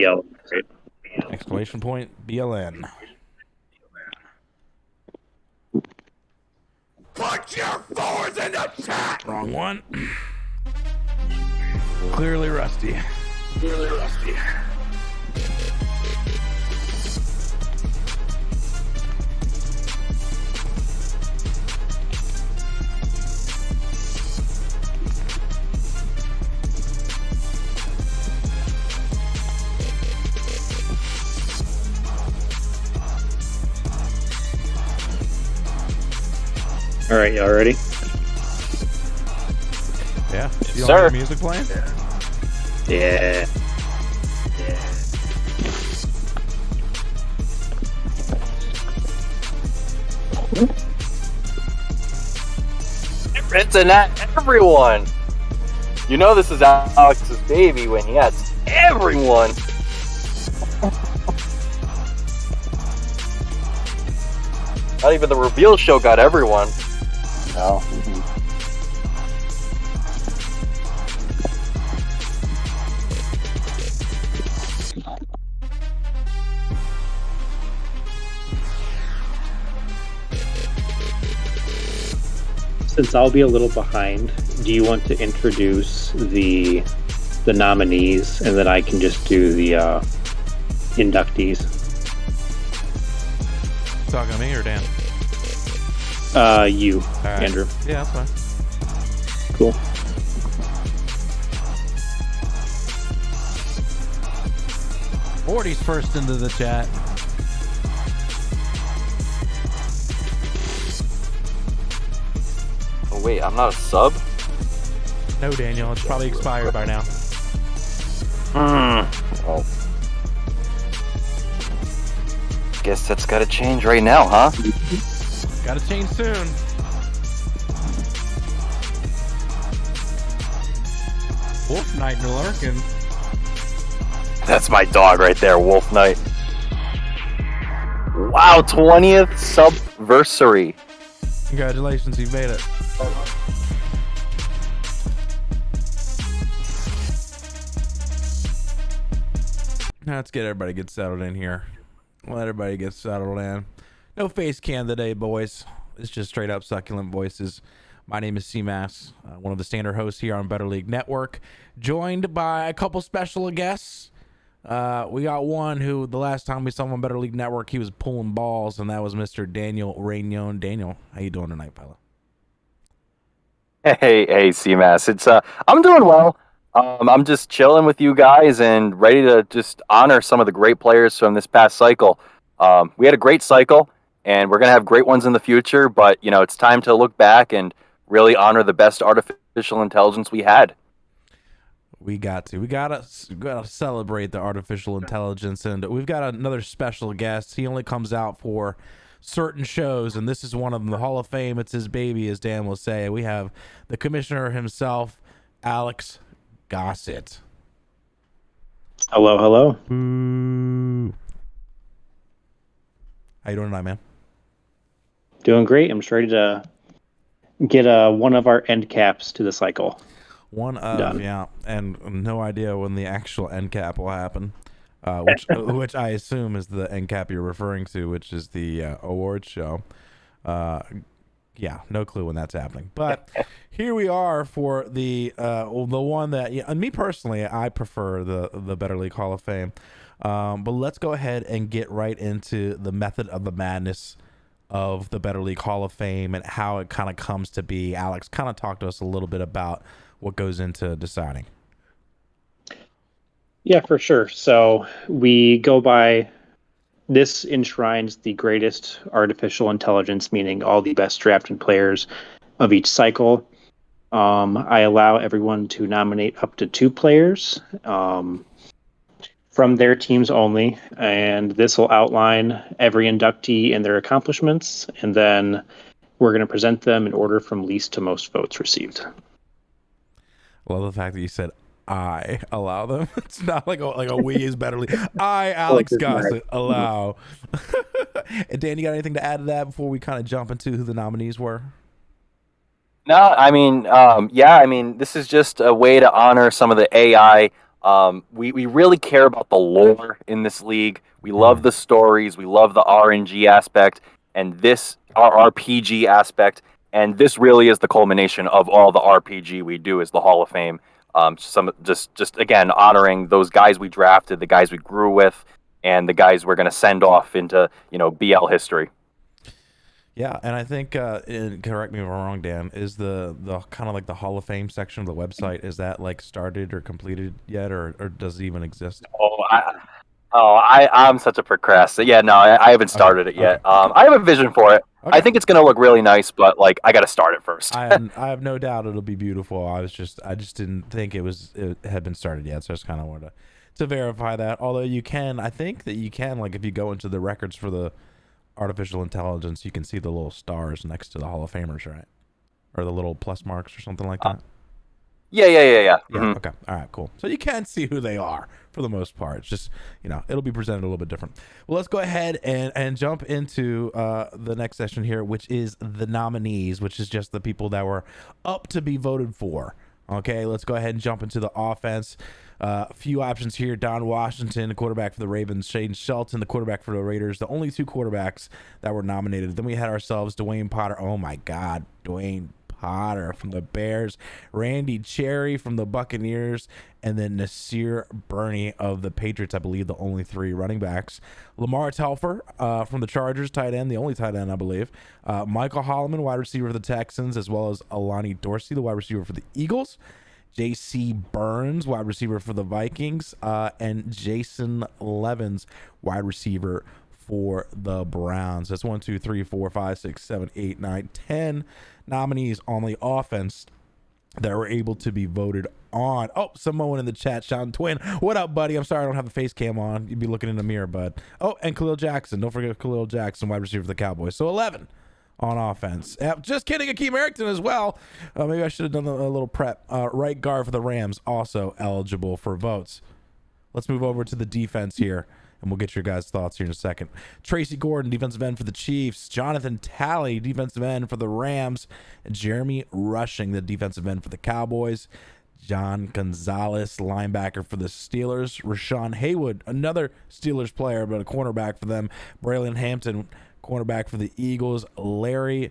BL, right? Exclamation point, BLN. Put your fours in the chat! Wrong one. Clearly rusty. All right, y'all ready? Yeah. You Sir. hear music playing? Yeah. It's everyone. You know this is Alex's baby when he has everyone. Not even the reveal show got everyone. No. Since I'll be a little behind, do you want to introduce the nominees, and then I can just do the inductees? Talking to me or Dan? You, right. Andrew. Yeah, that's fine. Cool. Morty's first into the chat. Oh wait, I'm not a sub? No, Daniel, it's probably expired by now. Oh. Guess that's gotta change right now, huh? Gotta change soon. Wolf Knight lurking. That's my dog right there, Wolf Knight. Wow, 20th subversary. Congratulations, you made it. Now let's get everybody get settled in here. Let everybody get settled in. No face cam today, boys. It's just straight up succulent voices. My name is CMass, one of the standard hosts here on BetterLeague Network, joined by a couple special guests. We got one who, the last time we saw him on BetterLeague Network, he was pulling balls, and that was Mr. Daniel Ragnon. Daniel, how you doing tonight, fella? Hey, CMass. It's I'm doing well. I'm just chilling with you guys and ready to just honor some of the great players from this past cycle. We had a great cycle, and we're gonna have great ones in the future. But you know, it's time to look back and really honor the best artificial intelligence we had. We gotta celebrate the artificial intelligence, and we've got another special guest. He only comes out for certain shows, and this is one of them, the Hall of Fame. It's his baby, as Dan will say. We have the commissioner himself, Alex Gossett. Hello, hello. How you doing tonight, man? Doing great. I'm just ready to get one of our end caps to the cycle. One of, Done. yeah, and no idea when the actual end cap will happen, which I assume is the end cap you're referring to, which is the awards show. Yeah, no clue when that's happening. But here we are for the one that, yeah, and me personally, I prefer the Better League Hall of Fame. But let's go ahead and get right into the method of the madness of the Better League Hall of Fame and how it kind of comes to be. Alex, kind of talk to us a little bit about what goes into deciding. Yeah, for sure. So we go by, this enshrines the greatest artificial intelligence, meaning all the best drafted players of each cycle. I allow everyone to nominate up to 2 players from their teams only, and this will outline every inductee and their accomplishments, and then we're going to present them in order from least to most votes received. Love the fact that you said I allow them. It's not like a we is Better League. I, Alex Gossett, allow. And Dan, you got anything to add to that before we kind of jump into who the nominees were? No, I mean, this is just a way to honor some of the AI We really care about the lore in this league. We love the stories. We love the RNG aspect and this our RPG aspect. And this really is the culmination of all the RPG we do is the Hall of Fame. Just again honoring those guys we drafted, the guys we grew with, and the guys we're going to send off into BL history. Yeah, and I think, and correct me if I'm wrong, Dan, is the kind of like the Hall of Fame section of the website, is that like started or completed yet, or does it even exist? I'm such a procrastinator. Yeah, no, I haven't started it yet. Okay. I have a vision for it. Okay. I think it's gonna look really nice, but like I got to start it first. I have no doubt it'll be beautiful. I just didn't think it had been started yet, so I just kind of wanted to verify that. Although I think that you can, like if you go into the records for the artificial intelligence, you can see the little stars next to the Hall of Famers, right? Or the little plus marks or something like that. Yeah. Mm-hmm. Okay. All right, cool. So you can see who they are for the most part. It's just, it'll be presented a little bit different. Well, let's go ahead and jump into the next session here, which is the nominees, which is just the people that were up to be voted for. Okay, let's go ahead and jump into the offense. A few options here. Don Washington, the quarterback for the Ravens. Shane Shelton, the quarterback for the Raiders. The only two quarterbacks that were nominated. Then we had ourselves Dwayne Potter. Oh, my God. Dwayne Potter from the Bears. Randy Cherry from the Buccaneers. And then Nasir Burney of the Patriots, I believe, the only three running backs. Lamar Telfer from the Chargers, tight end, the only tight end, I believe. Michael Holloman, wide receiver for the Texans, as well as Alani Dorsey, the wide receiver for the Eagles. J.C. Burns, wide receiver for the Vikings, and Jason Levens, wide receiver for the Browns. That's 1, 2, 3, 4, 5, 6, 7, 8, 9, 10 nominees on the offense that were able to be voted on. Oh, someone in the chat shouting, Twin, what up, buddy? I'm sorry I don't have the face cam on. You'd be looking in the mirror, bud. Oh, and Khalil Jackson. Don't forget Khalil Jackson, wide receiver for the Cowboys. So 11 on offense. Just kidding, Akeem Erickson as well. Maybe I should have done a little prep. Right guard for the Rams, also eligible for votes. Let's move over to the defense here, and we'll get your guys' thoughts here in a second. Tracy Gordon, defensive end for the Chiefs. Jonathan Talley, defensive end for the Rams. And Jeremy Rushing, the defensive end for the Cowboys. John Gonzalez, linebacker for the Steelers. Rashawn Haywood, another Steelers player, but a cornerback for them. Braylon Hampton, cornerback for the Eagles. Larry,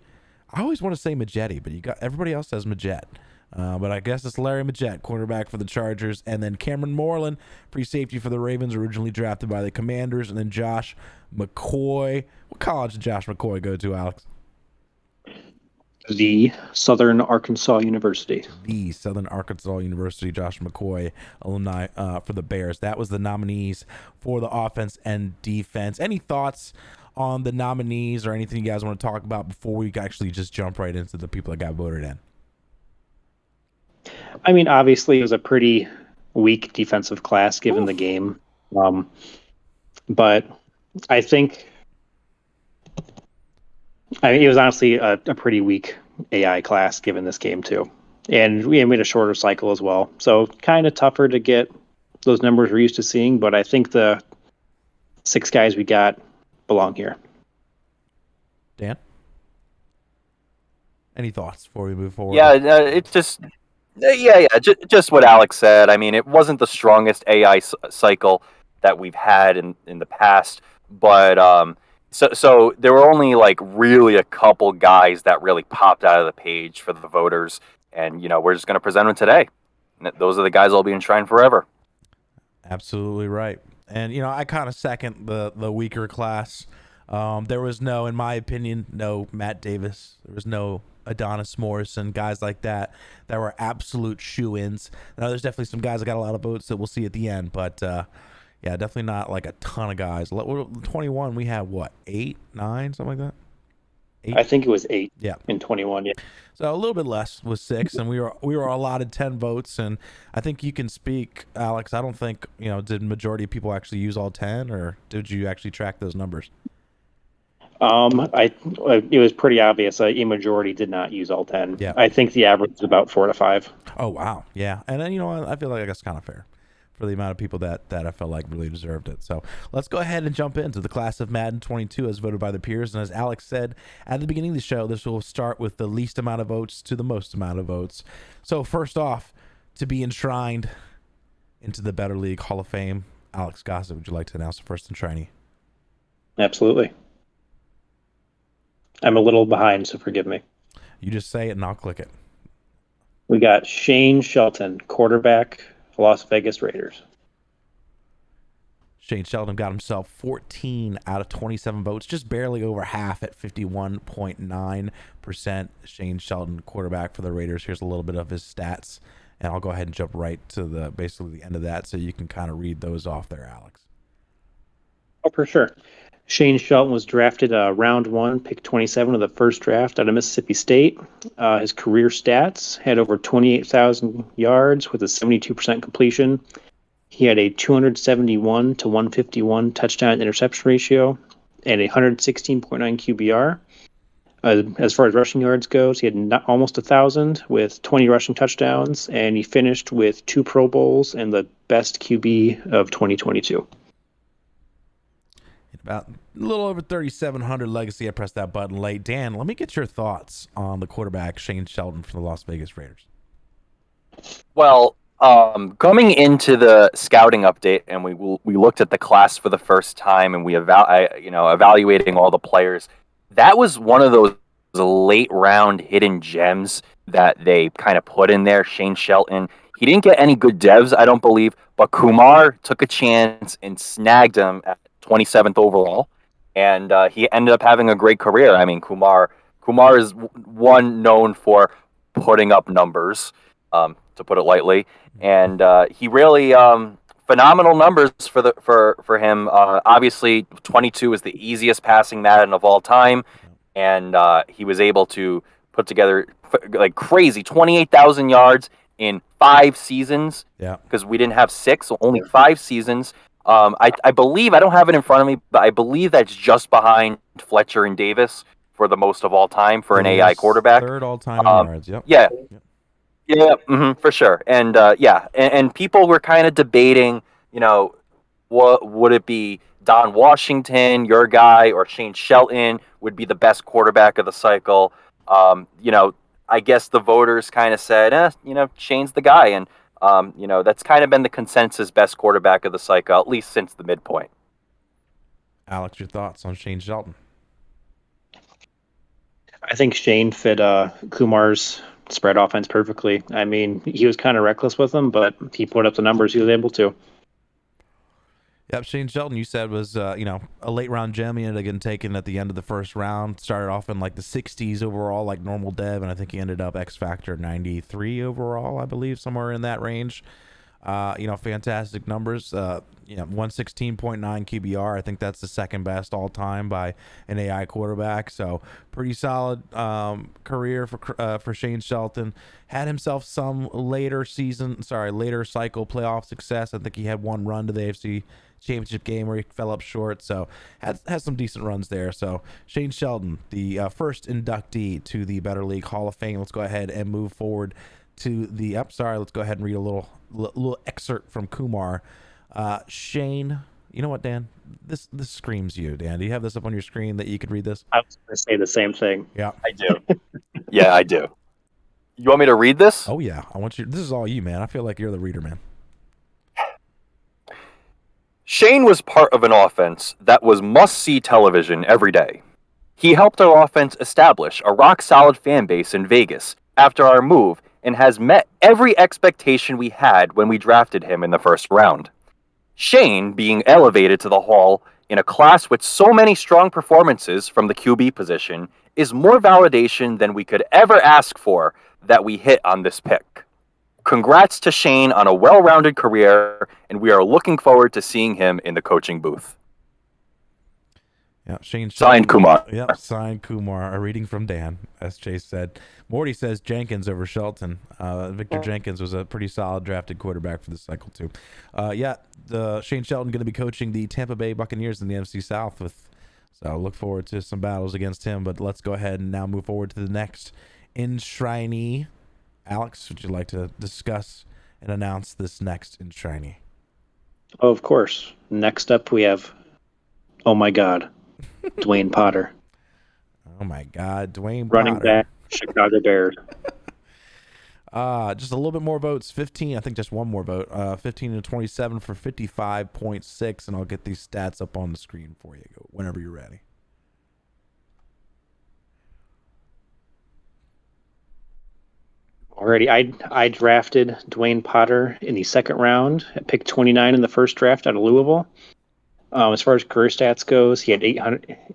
I always want to say Majetti, but everybody else says Majet. But I guess it's Larry Majet, cornerback for the Chargers. And then Cameron Moreland, free safety for the Ravens, originally drafted by the Commanders. And then Josh McCoy. What college did Josh McCoy go to, Alex? The Southern Arkansas University. The Southern Arkansas University, Josh McCoy, alumni for the Bears. That was the nominees for the offense and defense. Any thoughts on the nominees or anything you guys want to talk about before we actually just jump right into the people that got voted in? I mean, obviously, it was a pretty weak defensive class given the game. But I think it was honestly a pretty weak AI class given this game, too. And we made a shorter cycle as well. So kind of tougher to get those numbers we're used to seeing. But I think the 6 guys we got belong here. Dan? Any thoughts before we move forward? Yeah, it's just... just what Alex said. I mean, it wasn't the strongest AI cycle that we've had in the past, but so there were only like really a couple guys that really popped out of the page for the voters, and we're just going to present them today. And those are the guys I'll be enshrined forever. Absolutely right. And I kind of second the weaker class. There was in my opinion, no Matt Davis. There was no Adonis Morrison, guys like that were absolute shoe-ins. Now, there's definitely some guys that got a lot of votes that we'll see at the end, but yeah, definitely not like a ton of guys. 21, we had what, 8, 9, something like that? 8? I think it was 8. Yeah, in 21. Yeah. So a little bit less was 6, and we were allotted 10 votes. And I think you can speak, Alex. I don't think did majority of people actually use all 10, or did you actually track those numbers? It was pretty obvious. A majority did not use all 10. Yeah. I think the average is about 4 to 5. Oh wow, yeah. And then I feel like that's kind of fair for the amount of people that I felt like really deserved it. So let's go ahead and jump into the class of Madden 22 as voted by the peers. And as Alex said at the beginning of the show, this will start with the least amount of votes to the most amount of votes. So first off, to be enshrined into the Better League Hall of Fame. Alex Gossett, would you like to announce the first and shiny? Absolutely. I'm a little behind, so forgive me. You just say it and I'll click it. We got Shane Shelton, quarterback, Las Vegas Raiders. Shane Shelton got himself 14 out of 27 votes, just barely over half at 51.9%. Shane Shelton, quarterback for the Raiders. Here's a little bit of his stats, and I'll go ahead and jump right to basically the end of that so you can kind of read those off there, Alex. Oh, for sure. Shane Shelton was drafted round 1, pick 27 of the first draft out of Mississippi State. His career stats had over 28,000 yards with a 72% completion. He had a 271 to 151 touchdown interception ratio and a 116.9 QBR. As far as rushing yards goes, he had almost 1,000 with 20 rushing touchdowns, and he finished with 2 Pro Bowls and the best QB of 2022. About a little over 3,700 legacy. I pressed that button late. Dan, let me get your thoughts on the quarterback, Shane Shelton from the Las Vegas Raiders. Well, coming into the scouting update, and we looked at the class for the first time, and we evaluating all the players. That was one of those late round hidden gems that they kind of put in there. Shane Shelton. He didn't get any good devs, I don't believe, but Kumar took a chance and snagged him at 27th overall, and he ended up having a great career. I mean, Kumar is one known for putting up numbers, to put it lightly, and he really phenomenal numbers for him. Obviously, 22 is the easiest passing Madden of all time, and he was able to put together like crazy 28,000 yards in 5 seasons. Yeah, because we didn't have 6, so only 5 seasons. I believe, I don't have it in front of me, but I believe that's just behind Fletcher and Davis for the most of all time for an AI quarterback. Third all-time in yards, yep. Yeah. For sure. And and people were kind of debating, what would it be, Don Washington, your guy, or Shane Shelton would be the best quarterback of the cycle. I guess the voters kind of said, Shane's the guy, and that's kind of been the consensus best quarterback of the cycle, at least since the midpoint. Alex, your thoughts on Shane Shelton? I think Shane fit Kumar's spread offense perfectly. I mean, he was kind of reckless with them, but he put up the numbers he was able to. Yep, Shane Shelton, you said, was a late round gem. He ended up getting taken at the end of the first round. Started off in like the 60s overall, like normal dev, and I think he ended up X Factor 93 overall, I believe, somewhere in that range. Fantastic numbers. 116.9 QBR. I think that's the second best all time by an AI quarterback. So pretty solid career for Shane Shelton. Had himself some later cycle playoff success. I think he had one run to the AFC Championship game where he fell up short. So has some decent runs there. So Shane Shelton, the first inductee to the Better League Hall of Fame. Let's go ahead and move forward to the let's go ahead and read a little excerpt from Kumar. Shane, you know what, Dan? This screams you, Dan. Do you have this up on your screen that you could read this? I was going to say the same thing. Yeah, I do. Yeah, I do. You want me to read this? Oh yeah, I want you. This is all you, man. I feel like you're the reader, man. Shane was part of an offense that was must-see television every day. He helped our offense establish a rock-solid fan base in Vegas after our move, and has met every expectation we had when we drafted him in the first round. Shane being elevated to the Hall in a class with so many strong performances from the QB position is more validation than we could ever ask for that we hit on this pick. Congrats to Shane on a well-rounded career, and we are looking forward to seeing him in the coaching booth. Yeah, Shane Shelton. Signed Kumar. Yep, signed Kumar. A reading from Dan, as Chase said. Morty says Jenkins over Shelton. Victor Jenkins was a pretty solid drafted quarterback for this cycle too. The Shane Shelton going to be coaching the Tampa Bay Buccaneers in the NFC South so look forward to some battles against him. But let's go ahead and now move forward to the next enshrinee. Alex, would you like to discuss and announce this next enshrinee? Oh, of course. Next up, we have, oh my God, Dwayne Potter. Oh my God, Dwayne Running Potter. back, Chicago Bears. Just a little bit more votes. 15, I think just one more vote. 15 to 27 for 55.6, and I'll get these stats up on the screen for you whenever you're ready. Alrighty, I drafted Dwayne Potter in the second round at pick 29 in the first draft out of Louisville. As far as career stats goes, he had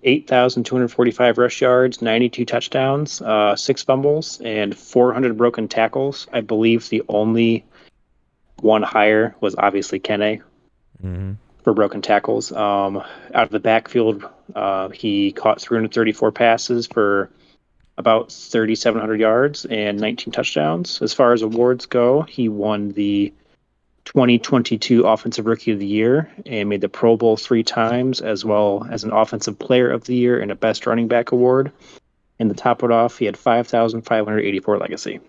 8,245 rush yards, 92 touchdowns, 6 fumbles, and 400 broken tackles. I believe the only one higher was obviously Kene for broken tackles. Out of the backfield, he caught 334 passes for about 3,700 yards and 19 touchdowns. As far as awards go, he won the 2022 Offensive Rookie of the Year and made the Pro Bowl 3 times, as well as an Offensive Player of the Year and a Best Running Back award. And to top it off, he had 5,584 legacy.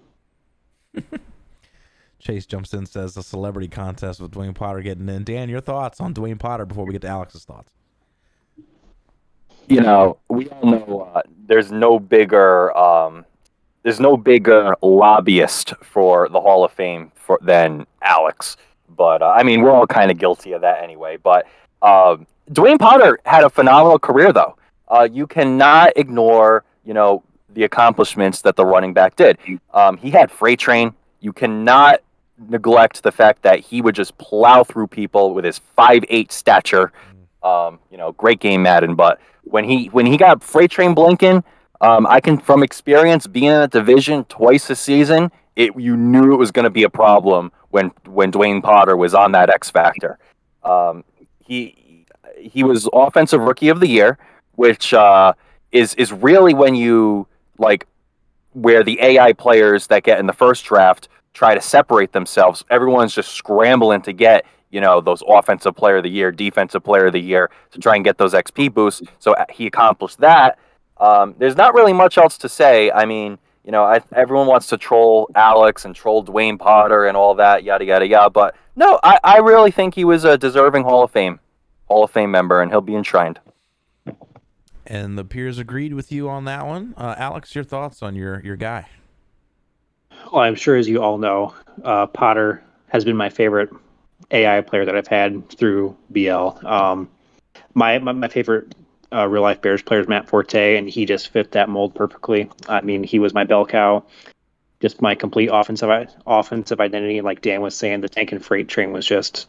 Chase jumps in, says a celebrity contest with Dwayne Potter getting in. Dan, your thoughts on Dwayne Potter before we get to Alex's thoughts? We all know there's no bigger lobbyist for the Hall of Fame than Alex. But I mean, we're all kind of guilty of that anyway. But Dwayne Potter had a phenomenal career, though. You cannot ignore, the accomplishments that the running back did. He had freight train. You cannot neglect the fact that he would just plow through people with his 5'8" stature. Great game, Madden. But when he got freight train blinking, I can, from experience, being in a division twice a season, you knew it was going to be a problem when Dwayne Potter was on that X Factor. He was Offensive Rookie of the Year, which is really when you where the AI players that get in the first draft try to separate themselves. Everyone's just scrambling to get those Offensive Player of the Year, Defensive Player of the Year to try and get those XP boosts. So he accomplished that. There's not really much else to say. I mean, everyone wants to troll Alex and troll Dwayne Potter and all that, yada, yada, yada. But no, I really think he was a deserving Hall of Fame member, and he'll be enshrined. And the peers agreed with you on that one. Alex, your thoughts on your guy? Well, I'm sure, as you all know, Potter has been my favorite AI player that I've had through BL. My favorite real life Bears player is Matt Forte, and he just fit that mold perfectly. I mean, he was my bell cow, just my complete offensive identity. Like Dan was saying, the tank and freight train was just,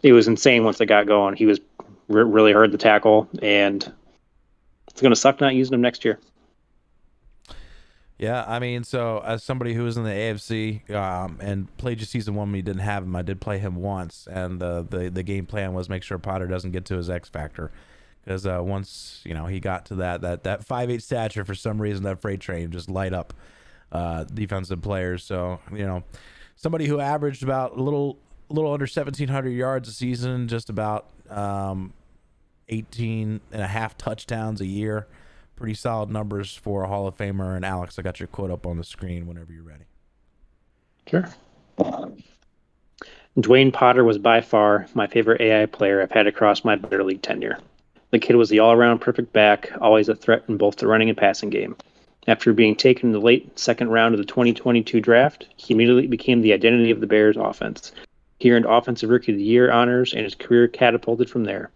it was insane once it got going. He was really hard to tackle, and it's going to suck not using him next year. Yeah, I mean, so as somebody who was in the AFC and played you season 1 when you didn't have him, I did play him once, and the game plan was make sure Potter doesn't get to his X Factor, because once he got to that 5'8" stature, for some reason that freight train just light up defensive players. So somebody who averaged about a little under 1,700 yards a season, just about 18 and a half touchdowns a year. Pretty solid numbers for a Hall of Famer. And Alex, I got your quote up on the screen whenever you're ready. Sure. Dwayne Potter was by far my favorite AI player I've had across my BetterLeague tenure. The kid was the all-around perfect back, always a threat in both the running and passing game. After being taken in the late second round of the 2022 draft, he immediately became the identity of the Bears offense. He earned Offensive Rookie of the Year honors, and his career catapulted from there.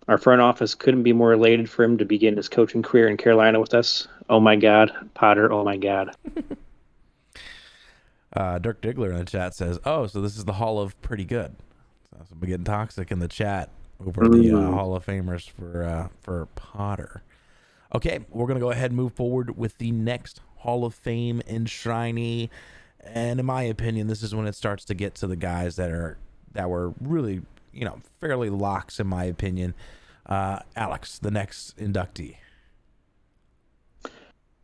Our front office couldn't be more elated for him to begin his coaching career in Carolina with us. Oh my God, Potter, oh my God. Dirk Diggler in the chat says, oh, so this is the Hall of Pretty Good. So we're getting toxic in the chat over the Hall of Famers for Potter. Okay, we're going to go ahead and move forward with the next Hall of Fame enshrinee. And in my opinion, this is when it starts to get to the guys that were really, fairly locks in my opinion. Alex, the next inductee.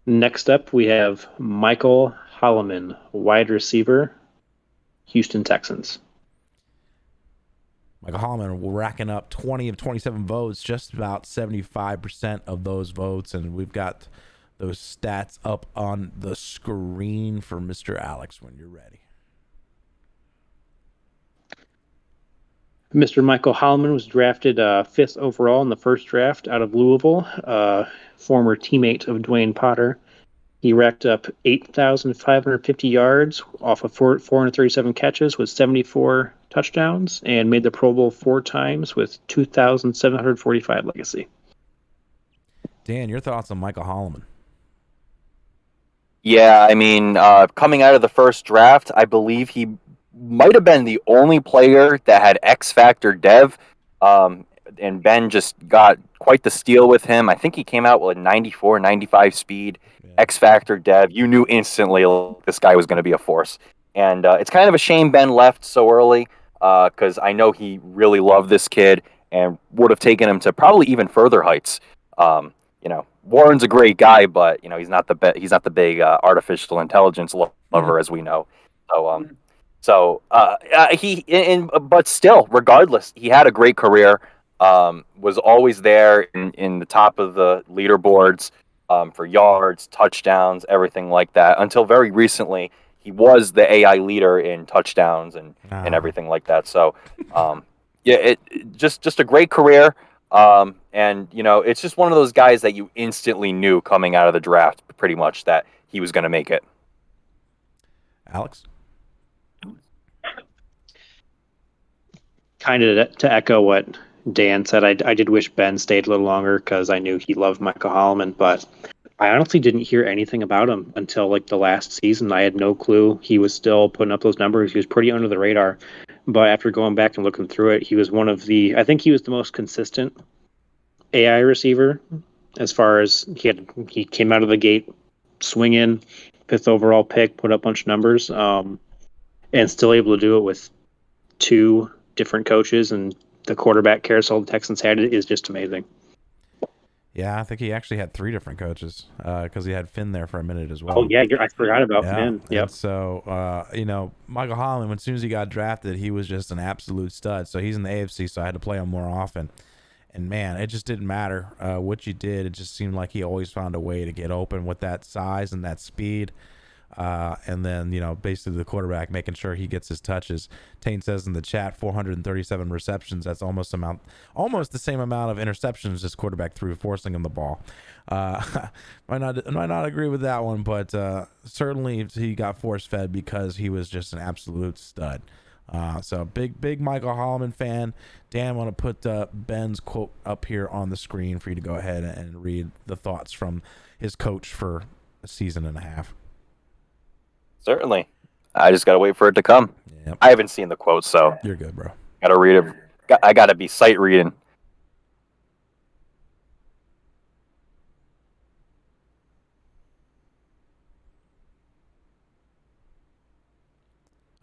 Next up, we have Michael Holloman, wide receiver, Houston Texans. Michael Holloman racking up 20 of 27 votes, just about 75% of those votes, and we've got those stats up on the screen for Mr. Alex when you're ready. Mr. Michael Holloman was drafted 5th overall in the first draft out of Louisville, former teammate of Dwayne Potter. He racked up 8,550 yards off of 437 catches with 74 touchdowns and made the Pro Bowl 4 times with 2,745 legacy. Dan, your thoughts on Michael Holloman? Yeah, I mean, coming out of the first draft, I believe he might have been the only player that had X Factor Dev, and Ben just got quite the steal with him. I think he came out with 94, 95 speed, X Factor Dev. You knew instantly this guy was going to be a force. And it's kind of a shame Ben left so early because I know he really loved this kid and would have taken him to probably even further heights. Warren's a great guy, but he's not the big artificial intelligence lover as we know. But still, regardless, he had a great career. Was always there in the top of the leaderboards for yards, touchdowns, everything like that. Until very recently, he was the AI leader in touchdowns and everything like that. So, just a great career. It's just one of those guys that you instantly knew coming out of the draft, pretty much, that he was going to make it. Alex? Kind of to echo what Dan said, I did wish Ben stayed a little longer because I knew he loved Michael Holloman, but I honestly didn't hear anything about him until like the last season. I had no clue he was still putting up those numbers. He was pretty under the radar. But after going back and looking through it, he was I think he was the most consistent AI receiver as far as he came out of the gate swinging, 5th overall pick, put up a bunch of numbers, and still able to do it with 2 different coaches, and the quarterback carousel the Texans had is just amazing. Yeah, I think he actually had 3 different coaches because he had Finn there for a minute as well. Oh, yeah, I forgot about Finn. Yep. And so, Michael Holloman, as soon as he got drafted, he was just an absolute stud. So he's in the AFC, so I had to play him more often. And, man, it just didn't matter what you did. It just seemed like he always found a way to get open with that size and that speed. And then, basically the quarterback making sure he gets his touches. Tain says in the chat, 437 receptions. That's almost the same amount of interceptions this quarterback threw, forcing him the ball. Might not agree with that one, but certainly he got force fed because he was just an absolute stud. So big Michael Holloman fan. Dan, I want to put Ben's quote up here on the screen for you to go ahead and read the thoughts from his coach for a season and a half. Certainly. I just got to wait for it to come. Yep. I haven't seen the quote, so You're good, bro. got to read it. I got to be sight reading.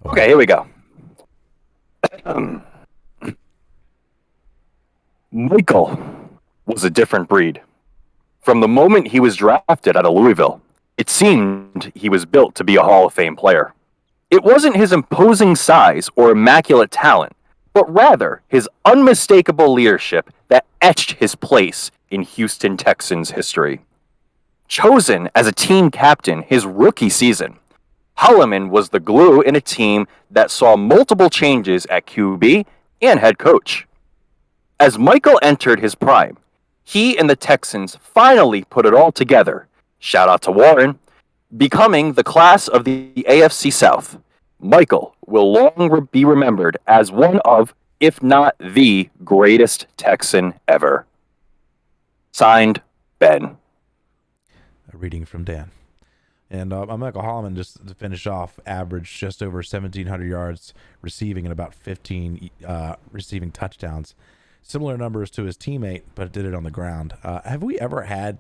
Okay, here we go. Michael was a different breed. From the moment he was drafted out of Louisville, it seemed he was built to be a Hall of Fame player. It wasn't his imposing size or immaculate talent, but rather his unmistakable leadership that etched his place in Houston Texans history. Chosen as a team captain his rookie season, Holloman was the glue in a team that saw multiple changes at QB and head coach. As Michael entered his prime, he and the Texans finally put it all together. Shout out to Warren. Becoming the class of the AFC South, Michael will long be remembered as one of, if not the greatest Texan ever. Signed, Ben. A reading from Dan. And Michael Holloman, just to finish off, averaged just over 1,700 yards receiving and about 15 receiving touchdowns. Similar numbers to his teammate, but did it on the ground. Have we ever had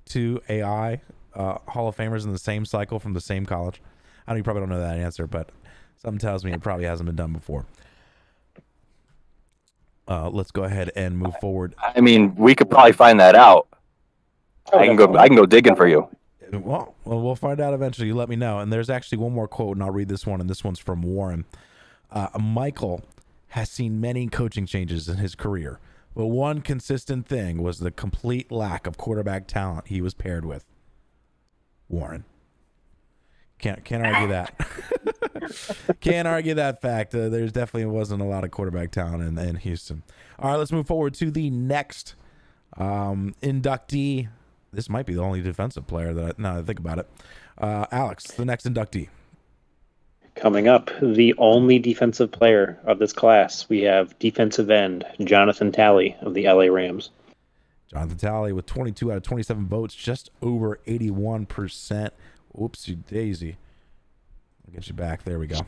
2 AI Hall of Famers in the same cycle from the same college? I know you probably don't know that answer, but something tells me it probably hasn't been done before. Let's go ahead and move forward. I mean, we could probably find that out. I can go digging for you. Well, we'll find out eventually. You let me know. And there's actually one more quote, and I'll read this one, and this one's from Warren. Michael has seen many coaching changes in his career, but one consistent thing was the complete lack of quarterback talent he was paired with. Warren. Can't argue that. Can't argue that fact. There's definitely wasn't a lot of quarterback talent in Houston. All right, let's move forward to the next inductee. this might be the only defensive player now that I think about it. Alex, the next inductee. Coming up, the only defensive player of this class, we have defensive end Jonathan Talley of the LA Rams. Jonathan Talley with 22 out of 27 votes, just over 81%. Whoopsie daisy. I'll get you back. There we go.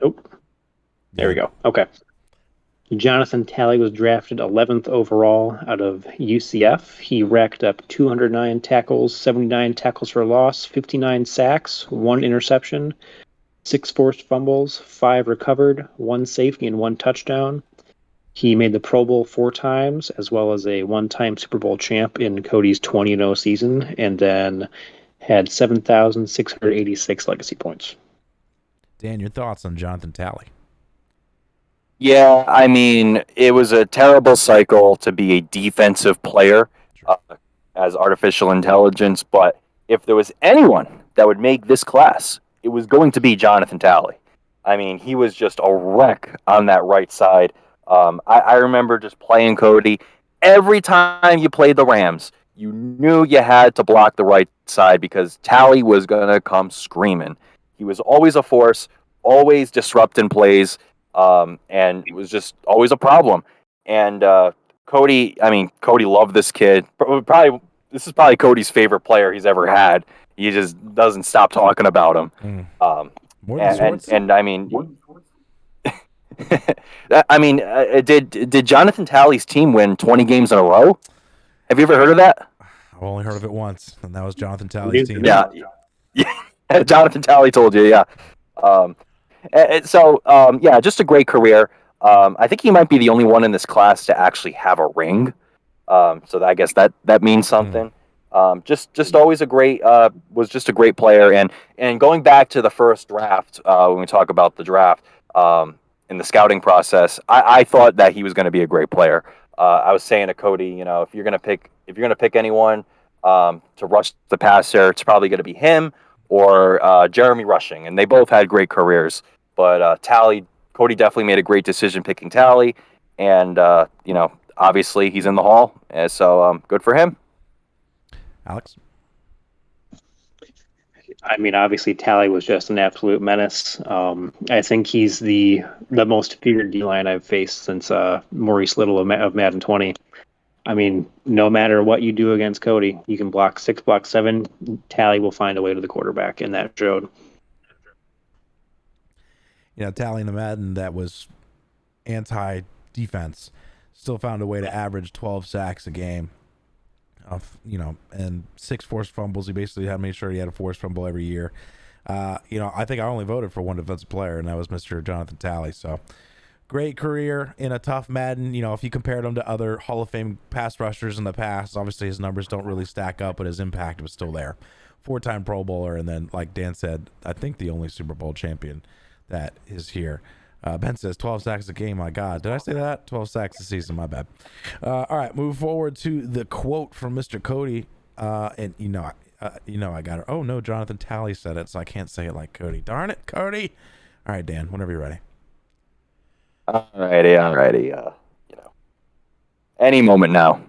Nope. There we go. Okay. Jonathan Talley was drafted 11th overall out of UCF. He racked up 209 tackles, 79 tackles for loss, 59 sacks, 1 interception, 6 forced fumbles, 5 recovered, 1 safety, and 1 touchdown. He made the Pro Bowl 4 times, as well as a 1-time Super Bowl champ in Cody's 20-0 season, and then had 7,686 legacy points. Dan, your thoughts on Jonathan Talley? Yeah, I mean, it was a terrible cycle to be a defensive player as artificial intelligence, but if there was anyone that would make this class, it was going to be Jonathan Talley. I mean, he was just a wreck on that right side. I remember just playing Cody. Every time you played the Rams, you knew you had to block the right side because Talley was going to come screaming. He was always a force, always disrupting plays. And it was just always a problem. And Cody loved this kid. This is probably Cody's favorite player he's ever had. He just doesn't stop talking about him. More than and I mean, did Jonathan Talley's team win 20 games in a row? Have you ever heard of that? I've only heard of it once, and that was Jonathan Talley's team. Yeah. Jonathan Talley told you, yeah. Just a great career. I think he might be the only one in this class to actually have a ring. So I guess that means something. Just always was just a great player. And going back to the first draft, when we talk about the draft, in the scouting process, I thought that he was going to be a great player. I was saying to Cody, if you're going to pick anyone to rush the passer, it's probably going to be him or Jeremy Rushing, and they both had great careers. But Cody definitely made a great decision picking Talley, and obviously he's in the Hall, so good for him. Alex? I mean, obviously Talley was just an absolute menace. I think he's the most feared D-line I've faced since Maurice Little of Madden 20. I mean, no matter what you do against Cody, you can block 6, block 7, Talley will find a way to the quarterback, and that showed. Talley in the Madden that was anti-defense still found a way to average 12 sacks a game. And 6 forced fumbles. He basically had to make sure he had a forced fumble every year. I think I only voted for one defensive player, and that was Mr. Jonathan Talley. So great career in a tough Madden. If you compared him to other Hall of Fame pass rushers in the past, obviously his numbers don't really stack up, but his impact was still there. 4-time Pro Bowler, and then, like Dan said, I think the only Super Bowl champion that is here. Ben says 12 sacks a game. My God, did I say that? 12 sacks a season. My bad. All right, move forward to the quote from Mr. Cody. And I got it. Oh no, Jonathan Talley said it, so I can't say it like Cody. Darn it, Cody. All right, Dan, whenever you're ready. Alrighty. Any moment now.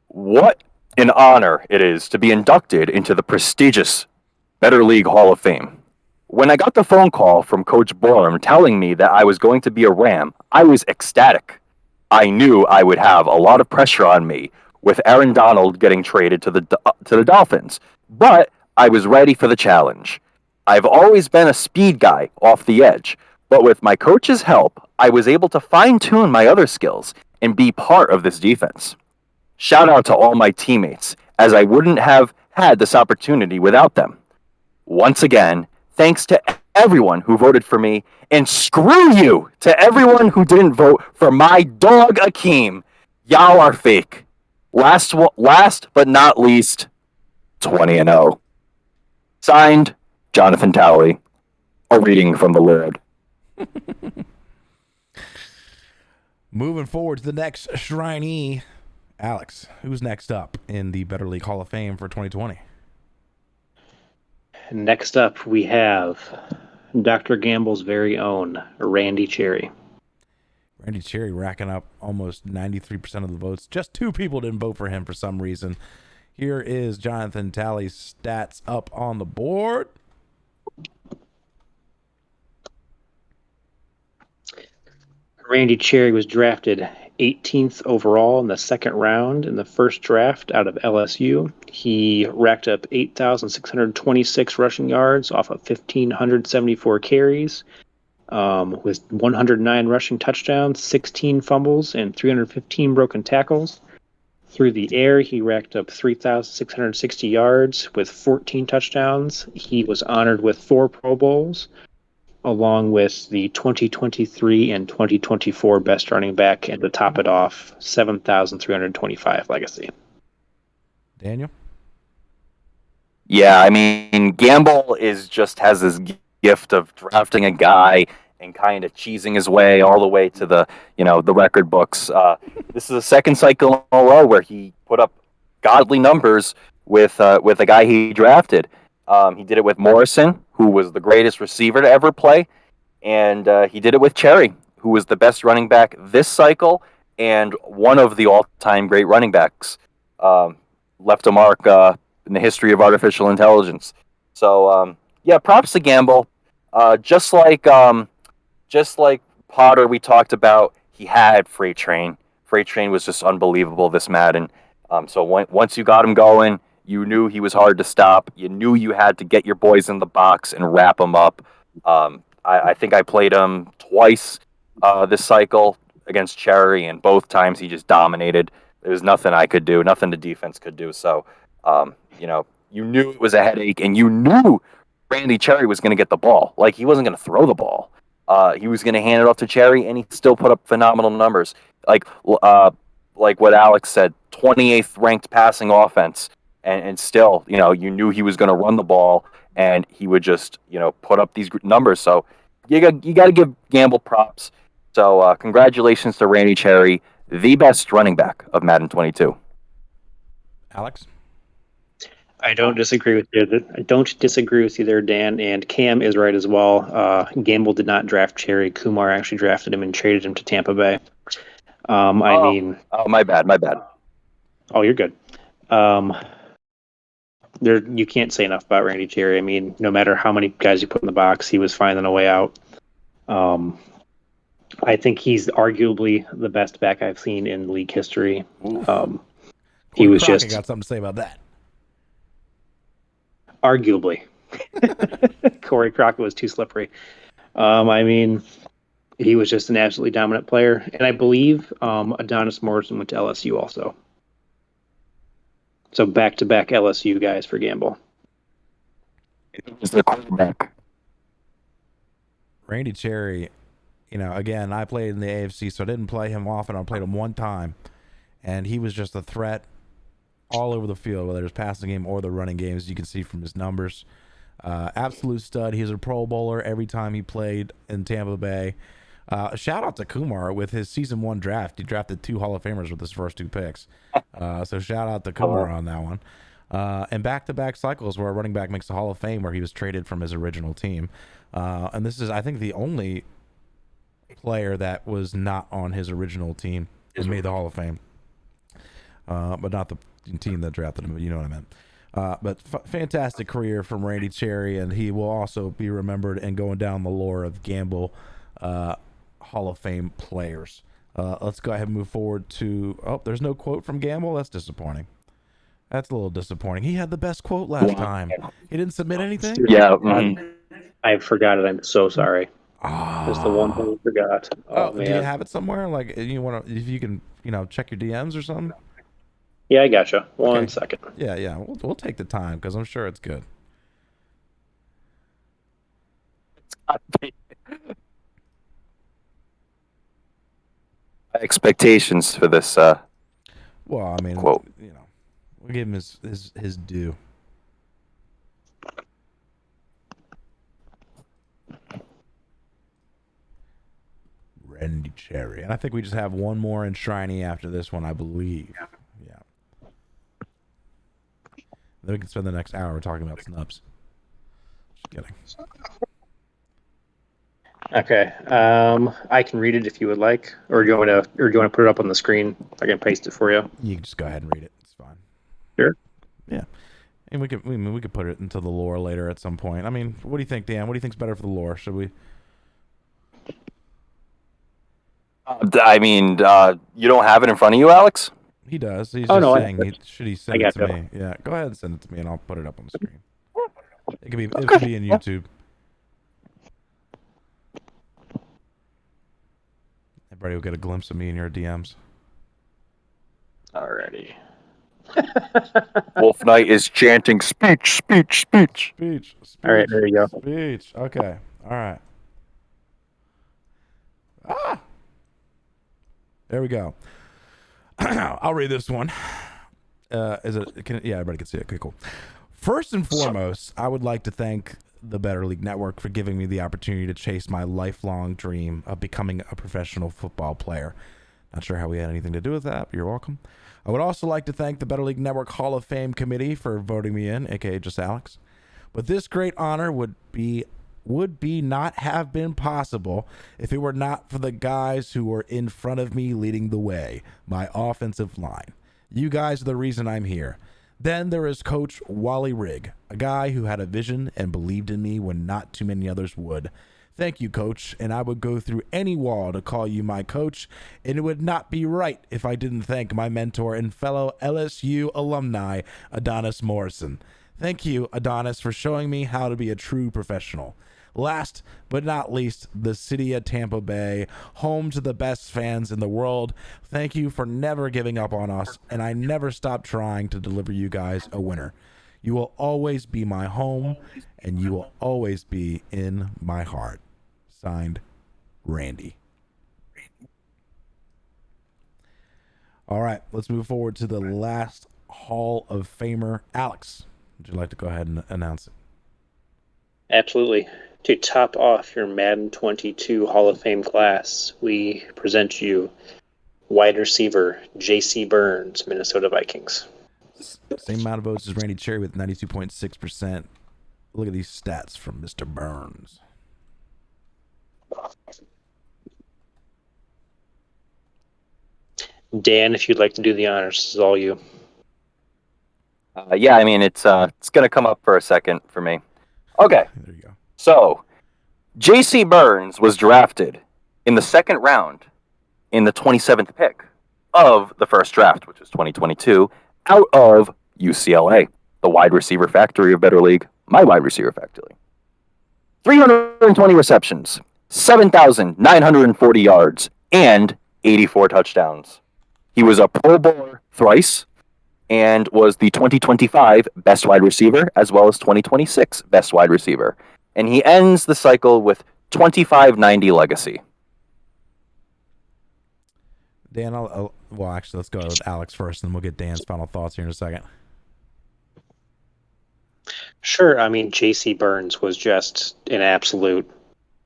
What an honor it is to be inducted into the prestigious BetterLeague Hall of Fame. When I got the phone call from Coach Borum telling me that I was going to be a Ram, I was ecstatic. I knew I would have a lot of pressure on me with Aaron Donald getting traded to the Dolphins, but I was ready for the challenge. I've always been a speed guy off the edge, but with my coach's help, I was able to fine-tune my other skills and be part of this defense. Shout out to all my teammates, as I wouldn't have had this opportunity without them. Once again, thanks to everyone who voted for me, and screw you to everyone who didn't vote for my dog Akeem. Y'all are fake. Last but not least, 20-0. Signed, Jonathan Talley. A reading from the Lord. Moving forward to the next Shrinee. Alex, who's next up in the BetterLeague Hall of Fame for 2020? Next up, we have Dr. Gamble's very own Randy Cherry. Randy Cherry racking up almost 93% of the votes. Just 2 people didn't vote for him for some reason. Here is Jonathan Talley's stats up on the board. Randy Cherry was drafted 18th overall in the second round in the first draft out of LSU. He racked up 8,626 rushing yards off of 1,574 carries, with 109 rushing touchdowns, 16 fumbles, and 315 broken tackles. Through the air, he racked up 3,660 yards with 14 touchdowns. He was honored with 4 Pro Bowls, along with the 2023 and 2024 best running back, and to top it off, 7,325 legacy. Daniel? Yeah, I mean, Gamble has this gift of drafting a guy and kind of cheesing his way all the way to the record books. This is the second cycle in a row where he put up godly numbers with a guy he drafted. He did it with Morrison, who was the greatest receiver to ever play, and he did it with Cherry, who was the best running back this cycle and one of the all-time great running backs. Left a mark in the history of artificial intelligence. So yeah, props to Gamble. Just like Potter, we talked about, he had Freight Train. Freight Train was just unbelievable this Madden. So once you got him going, you knew he was hard to stop. You knew you had to get your boys in the box and wrap them up. I think I played him twice this cycle against Cherry, and both times he just dominated. There was nothing I could do, nothing the defense could do. So, you knew it was a headache, and you knew Randy Cherry was going to get the ball. Like, he wasn't going to throw the ball. He was going to hand it off to Cherry, and he still put up phenomenal numbers. Like what Alex said, 28th ranked passing offense, and still, you knew he was going to run the ball, and he would just, put up these numbers. So you got to give Gamble props. So congratulations to Randy Cherry, the best running back of Madden 22. Alex? I don't disagree with you. I don't disagree with you there, Dan. And Cam is right as well. Gamble did not draft Cherry. Kumar actually drafted him and traded him to Tampa Bay. Oh, my bad. Oh, you're good. You can't say enough about Randy Cherry. I mean, no matter how many guys you put in the box, he was finding a way out. I think he's arguably the best back I've seen in league history. He was Crockett just got something to say about that. Arguably. Corey Crockett was too slippery. I mean, he was just an absolutely dominant player. And I believe Adonis Morrison went to LSU also. So back-to-back LSU guys for Gamble. He's the quarterback. Randy Cherry, again, I played in the AFC, so I didn't play him often. I played him one time. And he was just a threat all over the field, whether it was passing game or the running game, as you can see from his numbers. Absolute stud. He was a Pro Bowler every time he played in Tampa Bay. Shout out to Kumar with his season 1 draft. He drafted 2 Hall of Famers with his first 2 picks. So shout out to Kumar on that one. And back-to-back cycles where a running back makes the Hall of Fame, where he was traded from his original team. And this is, I think, the only player that was not on his original team and made the Hall of Fame. But not the team that drafted him, but you know what I meant. But fantastic career from Randy Cherry, and he will also be remembered and going down the lore of Gamble Hall of Fame players. Let's go ahead and move forward to... Oh, there's no quote from Gamble? That's disappointing. That's a little disappointing. He had the best quote last time. He didn't submit anything? Yeah. I forgot it. I'm so sorry. Oh. That's the one thing I forgot. Oh, man. Do you have it somewhere? Like, if you can, check your DMs or something? Yeah, I gotcha. One second. Yeah. We'll take the time because I'm sure it's good. Expectations for this well, I mean, quote. We'll give him his due. Randy Cherry. And I think we just have one more in Shiny after this one, I believe. Yeah. Then we can spend the next hour talking about snubs. Just kidding. Okay. I can read it if you would like, or do you want to put it up on the screen? I can paste it for you. You can just go ahead and read it. It's fine. Sure. Yeah. And we could put it into the lore later at some point. I mean, what do you think, Dan? What do you think's better for the lore? Should we? I mean, you don't have it in front of you, Alex? He does. He's Oh, just no, saying, should he send I it to got you. me? Yeah, go ahead and send it to me, and I'll put it up on the screen. It could be in YouTube. Everybody will get a glimpse of me in your DMs. Alrighty. Wolf Knight is chanting speech, speech, speech. Speech. All right, there you go. Speech. Okay. All right. Ah. There we go. I'll read this one. Yeah, everybody can see it. Okay, cool. First and foremost, I would like to thank the Better League Network for giving me the opportunity to chase my lifelong dream of becoming a professional football player. Not sure how we had anything to do with that, but you're welcome. I would also like to thank the Better League Network Hall of Fame committee for voting me in, aka just Alex. But this great honor would not have been possible if it were not for the guys who were in front of me leading the way, my offensive line. You guys are the reason I'm here. Then there is Coach Wally Rigg, a guy who had a vision and believed in me when not too many others would. Thank you, Coach, and I would go through any wall to call you my coach, and it would not be right if I didn't thank my mentor and fellow LSU alumni, Adonis Morrison. Thank you, Adonis, for showing me how to be a true professional. Last but not least, the city of Tampa Bay, home to the best fans in the world. Thank you for never giving up on us, and I never stop trying to deliver you guys a winner. You will always be my home, and you will always be in my heart. Signed, Randy. All right, let's move forward to the last Hall of Famer. Alex, would you like to go ahead and announce it? Absolutely. To top off your Madden 22 Hall of Fame class, we present you wide receiver J.C. Burns, Minnesota Vikings. Same amount of votes as Randy Cherry with 92.6%. Look at these stats from Mr. Burns. Dan, if you'd like to do the honors, this is all you. Yeah, I mean, it's going to come up for a second for me. Okay. There you go. So, J.C. Burns was drafted in the second round in the 27th pick of the first draft, which was 2022, out of UCLA, the wide receiver factory of Better League, my wide receiver factory. 320 receptions, 7,940 yards, and 84 touchdowns. He was a Pro Bowler thrice and was the 2025 best wide receiver as well as 2026 best wide receiver. And he ends the cycle with 2590 legacy. Dan, well, actually, let's go with Alex first, and then we'll get Dan's final thoughts here in a second. Sure. I mean, J.C. Burns was just an absolute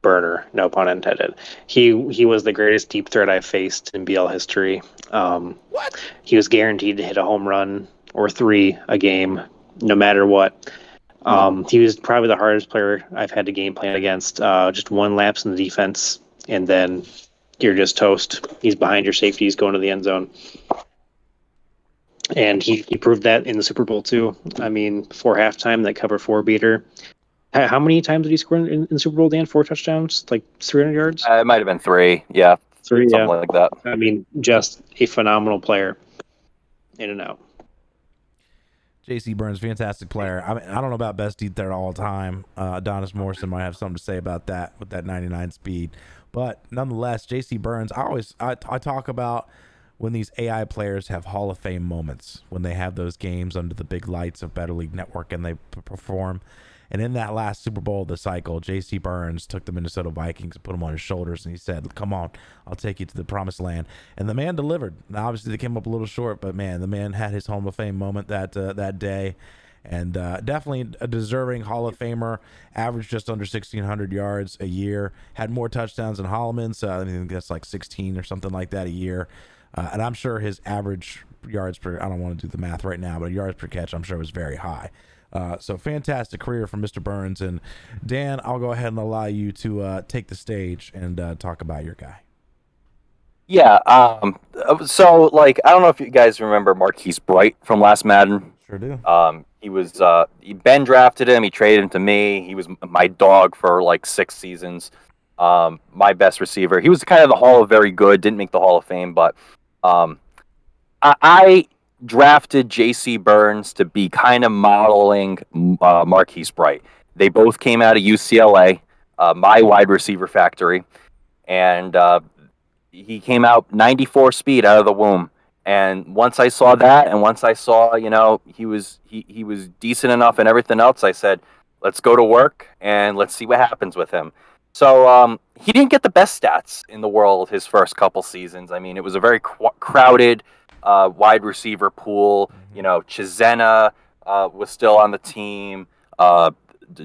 burner, no pun intended. He was the greatest deep threat I've faced in BL history. What? He was guaranteed to hit a home run or three a game, no matter what. He was probably the hardest player I've had to game plan against. Just one lapse in the defense, and then you're just toast. He's behind your safety. He's going to the end zone. And he proved that in the Super Bowl, too. I mean, before halftime, that cover four beater. How many times did he score in the Super Bowl, Dan? 4 touchdowns? Like 300 yards? It might have been 3. Yeah. 3, something yeah. like that. I mean, just a phenomenal player. In and out. J.C. Burns, fantastic player. I mean, I don't know about best deep threat all time. Adonis Morrison might have something to say about that with that 99 speed. But nonetheless, J.C. Burns, I talk about when these AI players have Hall of Fame moments, when they have those games under the big lights of Better League Network and they perform. And in that last Super Bowl of the cycle, J.C. Burns took the Minnesota Vikings and put them on his shoulders, and he said, "Come on, I'll take you to the promised land." And the man delivered. Now, obviously, they came up a little short, but man, the man had his Hall of Fame moment that day, and definitely a deserving Hall of Famer. Averaged just under 1,600 yards a year. Had more touchdowns than Holloman, so I think that's like 16 or something like that a year. And I'm sure his average yards per, I don't want to do the math right now, but yards per catch, I'm sure was very high. So fantastic career from Mr. Burns. And Dan, I'll go ahead and allow you to take the stage and talk about your guy. Yeah. So, like, I don't know if you guys remember Marquise Bright from last Madden. Sure do. He was Ben drafted him. He traded him to me. He was my dog for like 6 seasons. My best receiver. He was kind of the Hall of Very Good. Didn't make the Hall of Fame, but I drafted J.C. Burns to be kind of modeling Marquise Bright. They both came out of UCLA, my wide receiver factory, and he came out 94 speed out of the womb. And once I saw that, and once I saw, he was decent enough and everything else, I said, let's go to work and let's see what happens with him. So he didn't get the best stats in the world his first couple seasons. I mean, it was a very crowded wide receiver pool. Chisena was still on the team.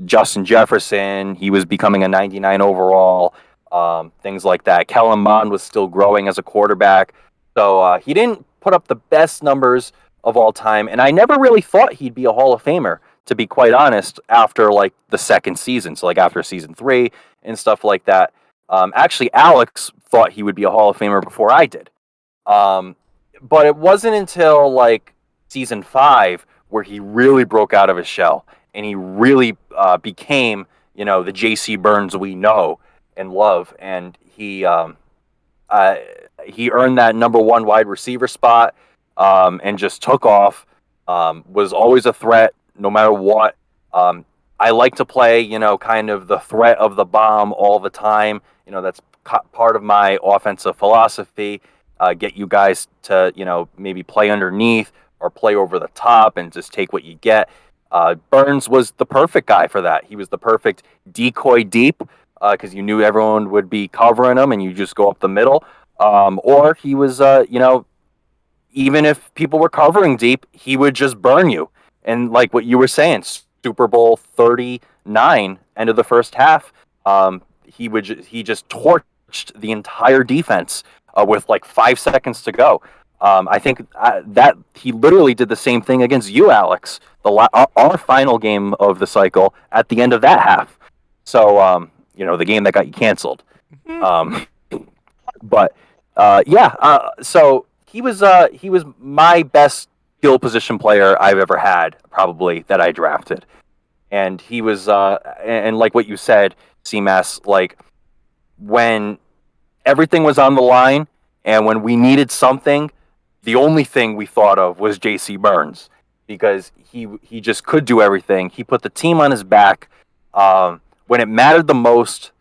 Justin Jefferson, he was becoming a 99 overall. Things like that. Kellen Mond was still growing as a quarterback. So he didn't put up the best numbers of all time. And I never really thought he'd be a Hall of Famer, to be quite honest, after like the second season. So like after season 3 and stuff like that. Actually, Alex thought he would be a Hall of Famer before I did. But it wasn't until like season 5 where he really broke out of his shell and he really became, the J.C. Burns we know and love, and he earned that number 1 wide receiver spot, and just took off. Was always a threat, no matter what. I like to play, kind of the threat of the bomb all the time. That's part of my offensive philosophy. Get you guys to, maybe play underneath or play over the top and just take what you get. Burns was the perfect guy for that. He was the perfect decoy deep, because you knew everyone would be covering him and you just go up the middle. Or he was, even if people were covering deep, he would just burn you. And like what you were saying, Super Bowl 39, end of the first half, he just torched the entire defense with like 5 seconds to go. I think that he literally did the same thing against you, Alex, our final game of the cycle at the end of that half. So, the game that got you canceled. So he was my best skill position player I've ever had, probably, that I drafted. And he was, and like what you said, CMass, like when everything was on the line and when we needed something, the only thing we thought of was J.C. Burns, because he just could do everything. He put the team on his back. When it mattered the most,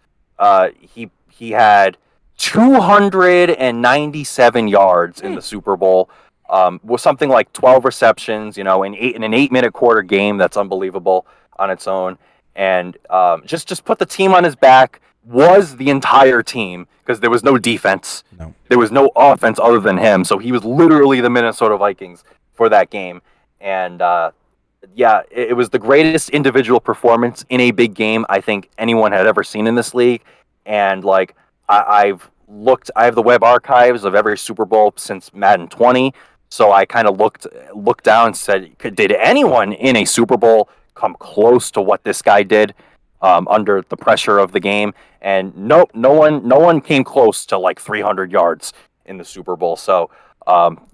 he had 297 yards in the Super Bowl, with something like 12 receptions, in an 8-minute quarter game. That's unbelievable on its own. And just put the team on his back, was the entire team, because there was no defense. No. There was no offense other than him. So he was literally the Minnesota Vikings for that game. And it was the greatest individual performance in a big game I think anyone had ever seen in this league. And like I have the web archives of every Super Bowl since Madden 20. So I kind of looked down and said, did anyone in a Super Bowl come close to what this guy did under the pressure of the game? And no one came close to like 300 yards in the Super Bowl. So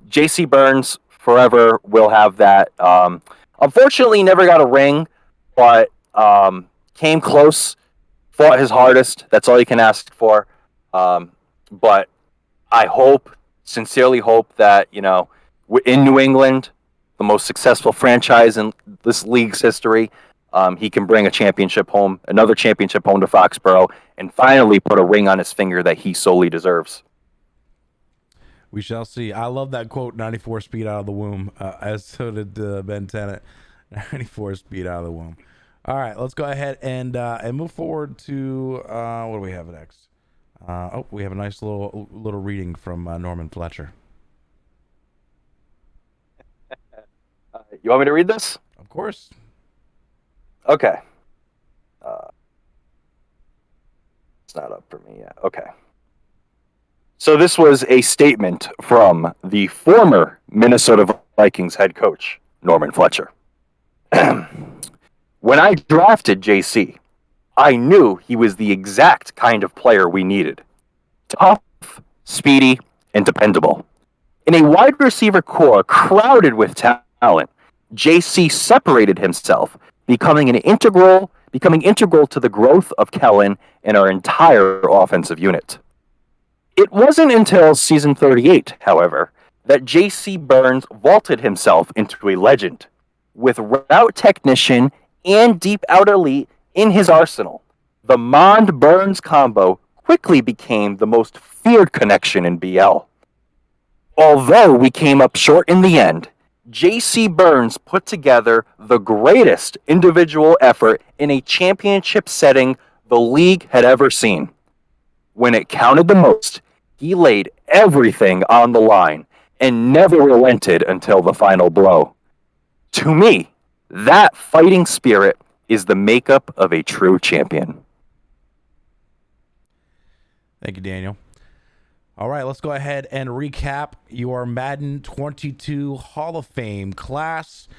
J.C. Burns forever will have that. Unfortunately, never got a ring, but came close, fought his hardest. That's all you can ask for. But I sincerely hope that, in New England, the most successful franchise in this league's history, he can bring another championship home to Foxborough, and finally put a ring on his finger that he solely deserves. We shall see. I love that quote, 94 speed out of the womb, as so did Ben Tennant. 94 speed out of the womb. All right, let's go ahead and move forward to what do we have next? We have a nice little reading from Norman Fletcher. You want me to read this? Of course. Okay. It's not up for me yet. Okay. So this was a statement from the former Minnesota Vikings head coach, Norman Fletcher. When I drafted JC, I knew he was the exact kind of player we needed. Tough, speedy, and dependable. In a wide receiver core crowded with talent, JC separated himself, becoming integral to the growth of Kellen and our entire offensive unit. It wasn't until season 38, however, that JC Burns vaulted himself into a legend, with route technician and deep out elite in his arsenal. The Mond Burns combo quickly became the most feared connection in BL. Although we came up short in the end, JC Burns put together the greatest individual effort in a championship setting the league had ever seen. When it counted the most, he laid everything on the line and never relented until the final blow. To me, that fighting spirit is the makeup of a true champion. Thank you, Daniel. All right, let's go ahead and recap your Madden 22 Hall of Fame class.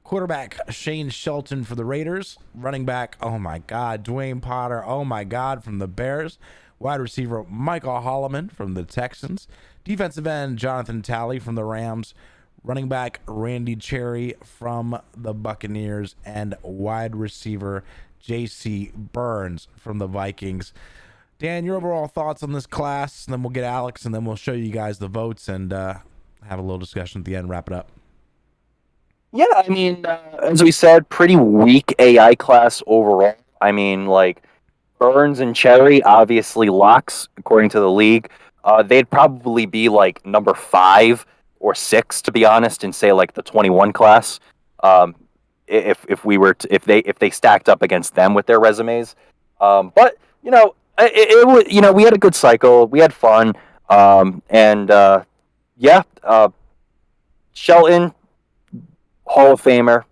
Quarterback, Shane Shelton for the Raiders. Running back, oh my God, Dwayne Potter, oh my God, from the Bears. Wide receiver, Michael Holloman from the Texans. Defensive end, Jonathan Talley from the Rams. Running back, Randy Cherry from the Buccaneers. And wide receiver, J.C. Burns from the Vikings. Dan, your overall thoughts on this class, and then we'll get Alex, and then we'll show you guys the votes and have a little discussion at the end, wrap it up. Yeah, I mean, as we said, pretty weak AI class overall. I mean, like, Burns and Cherry, obviously locks, according to the league. They'd probably be, like, number 5 or 6, to be honest, in, say, like, the 21 class. If they stacked up against them with their resumes. But, you know, we had a good cycle. We had fun. Shelton, Hall of Famer.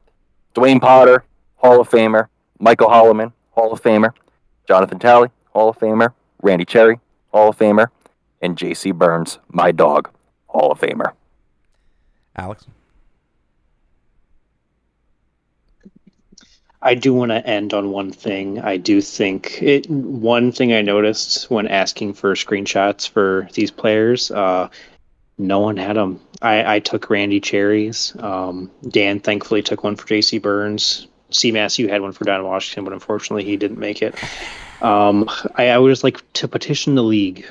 Dwayne Potter, Hall of Famer. Michael Holloman, Hall of Famer. Jonathan Talley, Hall of Famer. Randy Cherry, Hall of Famer. And J.C. Burns, my dog, Hall of Famer. Alex? I do want to end on one thing. I do think one thing I noticed when asking for screenshots for these players, no one had them. I took Randy Cherry's. Dan thankfully took one for J.C. Burns. CMass, you had one for Don Washington, but unfortunately he didn't make it. I would just like to petition the league,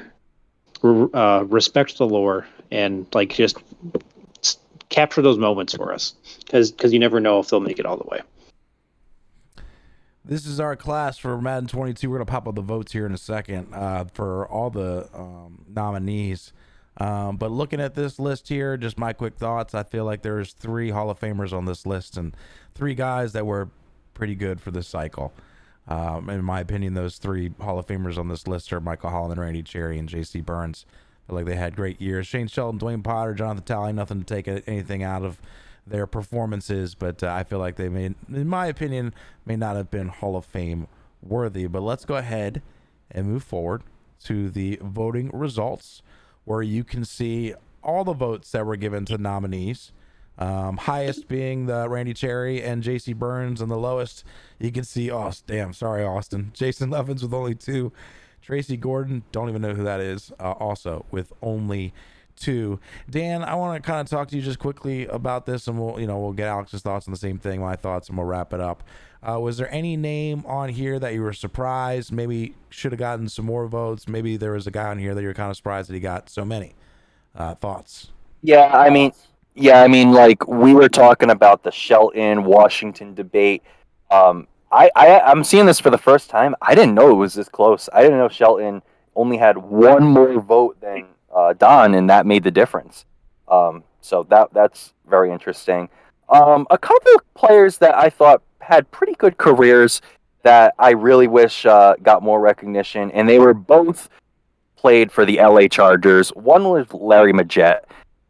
respect the lore, and like just capture those moments for us, because you never know if they'll make it all the way. This is our class for Madden 22. We're going to pop up the votes here in a second for all the nominees. But looking at this list here, just my quick thoughts, I feel like there's 3 Hall of Famers on this list and 3 guys that were pretty good for this cycle. In my opinion, those 3 Hall of Famers on this list are Michael Holland, Randy Cherry, and J.C. Burns. I feel like they had great years. Shane Shelton, Dwayne Potter, Jonathan Talley, nothing to take anything out of their performances, but I feel like they may, in my opinion, may not have been Hall of Fame worthy. But let's go ahead and move forward to the voting results, where you can see all the votes that were given to nominees. Highest being the Randy Cherry and J.C. Burns, and the lowest you can see, Austin. Jason Levins with only 2. Tracy Gordon, don't even know who that is, also with only 2. Dan, I want to kind of talk to you just quickly about this, and we'll get Alex's thoughts on the same thing, my thoughts, and we'll wrap it up. Was there any name on here that you were surprised, maybe should have gotten some more votes? Maybe there was a guy on here that you're kind of surprised that he got so many. Thoughts? Yeah, I mean, like, we were talking about the Shelton Washington debate. I'm seeing this for the first time. I didn't know it was this close. I didn't know Shelton only had one more vote than Don, and that made the difference. So that's very interesting. A couple of players that I thought had pretty good careers that I really wish got more recognition, and they were both played for the LA Chargers. One was Larry Majette.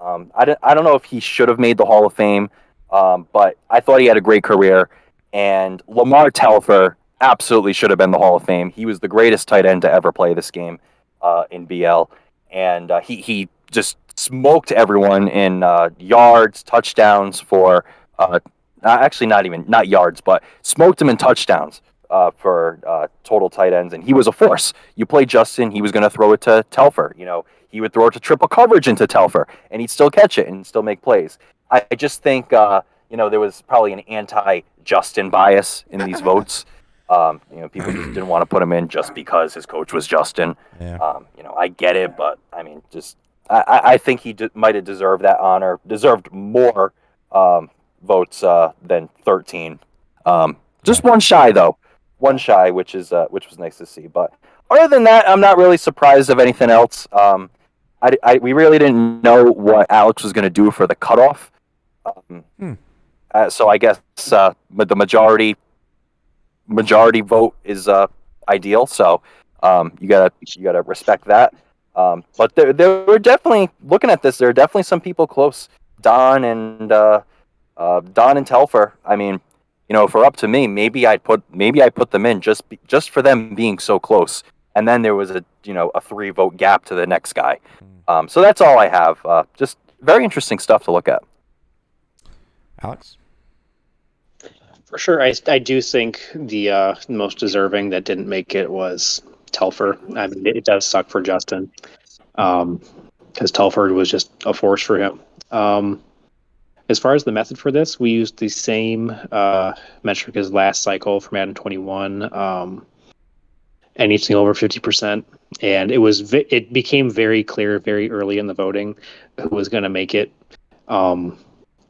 I don't know if he should have made the Hall of Fame, but I thought he had a great career. And Lamar Telfer absolutely should have been the Hall of Fame. He was the greatest tight end to ever play this game in BL. And he just smoked everyone in yards, touchdowns for actually not yards, but smoked him in touchdowns for total tight ends, and he was a force. You play Justin, he was going to throw it to Telfer. He would throw it to triple coverage into Telfer, and he'd still catch it and still make plays. I just think there was probably an anti-Justin bias in these votes. People just didn't want to put him in just because his coach was Justin. Yeah. I get it, but I mean, I think he might have deserved that honor, deserved more votes than 13. Just one shy though, which was nice to see. But other than that, I'm not really surprised of anything else. We really didn't know what Alex was going to do for the cutoff. So I guess the majority vote is ideal. So you gotta respect that. But there were definitely, looking at this, there are definitely some people close. Don and Telfer. I mean, if we're up to me, maybe I put them in just for them being so close. And then there was a 3-vote gap to the next guy. So that's all I have. Just very interesting stuff to look at. Alex? For sure, I do think the most deserving that didn't make it was Telfer. I mean, it does suck for Justin, because Telford was just a force for him. As far as the method for this, we used the same metric as last cycle for Madden 21, anything over 50%, and it became very clear very early in the voting who was going to make it.